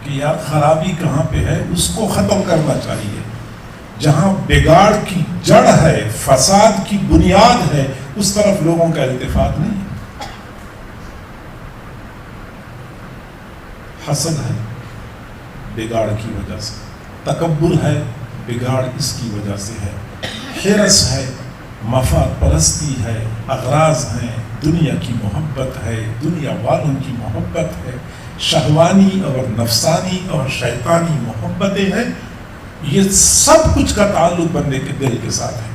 کہ یار خرابی کہاں پہ ہے، اس کو ختم کرنا چاہیے. جہاں بگاڑ کی جڑ ہے، فساد کی بنیاد ہے، اس طرف لوگوں کا التفات نہیں ہے. حسد ہے بگاڑ کی وجہ سے، تکبر ہے بگاڑ اس کی وجہ سے ہے، حرص ہے، مفاد پرستی ہے، اغراض ہیں، دنیا کی محبت ہے، دنیا والوں کی محبت ہے، شہوانی اور نفسانی اور شیطانی محبتیں ہیں. یہ سب کچھ کا تعلق بندے کے دل کے ساتھ ہے.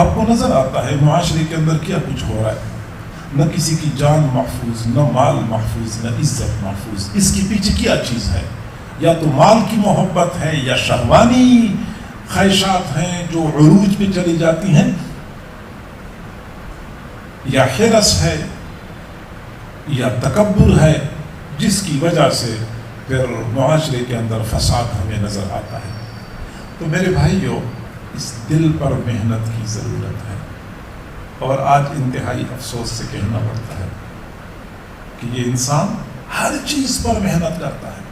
آپ کو نظر آتا ہے معاشرے کے اندر کیا کچھ ہو رہا ہے، نہ کسی کی جان محفوظ، نہ مال محفوظ، نہ عزت محفوظ. اس کے پیچھے کیا چیز ہے؟ یا تو مال کی محبت ہے، یا شہوانی خواہشات ہیں جو عروج پہ چلی جاتی ہیں، یا حرص ہے، یا تکبر ہے، جس کی وجہ سے پھر معاشرے کے اندر فساد ہمیں نظر آتا ہے. تو میرے بھائیو، اس دل پر محنت کی ضرورت ہے. اور آج انتہائی افسوس سے کہنا پڑتا ہے کہ یہ انسان ہر چیز پر محنت کرتا ہے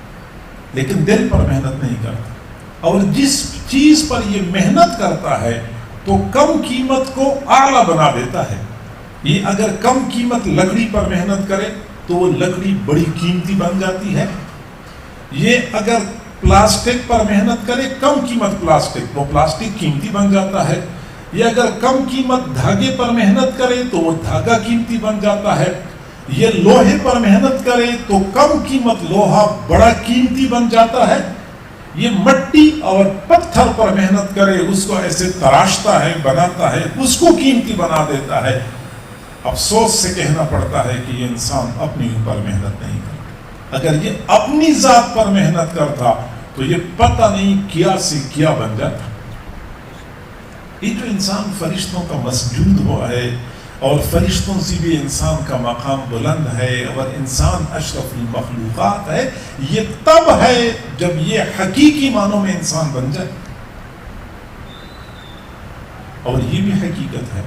لیکن دل پر محنت نہیں کرتا. اور جس چیز پر یہ محنت کرتا ہے تو کم قیمت کو اعلیٰ بنا دیتا ہے. یہ اگر کم قیمت لکڑی پر محنت کرے تو وہ لکڑی بڑی قیمتی بن جاتی ہے. یہ اگر پلاسٹک پر محنت کرے، کم قیمت پلاسٹک، وہ پلاسٹک قیمتی بن جاتا ہے. یہ اگر کم قیمت دھاگے پر محنت کرے تو وہ دھاگا قیمتی بن جاتا ہے. یہ لوہے پر محنت کرے تو کم قیمت لوہا بڑا قیمتی بن جاتا ہے. یہ مٹی اور پتھر پر محنت کرے، اس کو ایسے تراشتا ہے، بناتا ہے، اس کو قیمتی بنا دیتا ہے. افسوس سے کہنا پڑتا ہے کہ یہ انسان اپنی اوپر محنت نہیں کرتا. اگر یہ اپنی ذات پر محنت کرتا تو یہ پتہ نہیں کیا سے کیا بن جاتا. یہ جو انسان فرشتوں کا مسجود ہوا ہے اور فرشتوں سے بھی انسان کا مقام بلند ہے اور انسان اشرف المخلوقات ہے، یہ تب ہے جب یہ حقیقی معنوں میں انسان بن جائے. اور یہ بھی حقیقت ہے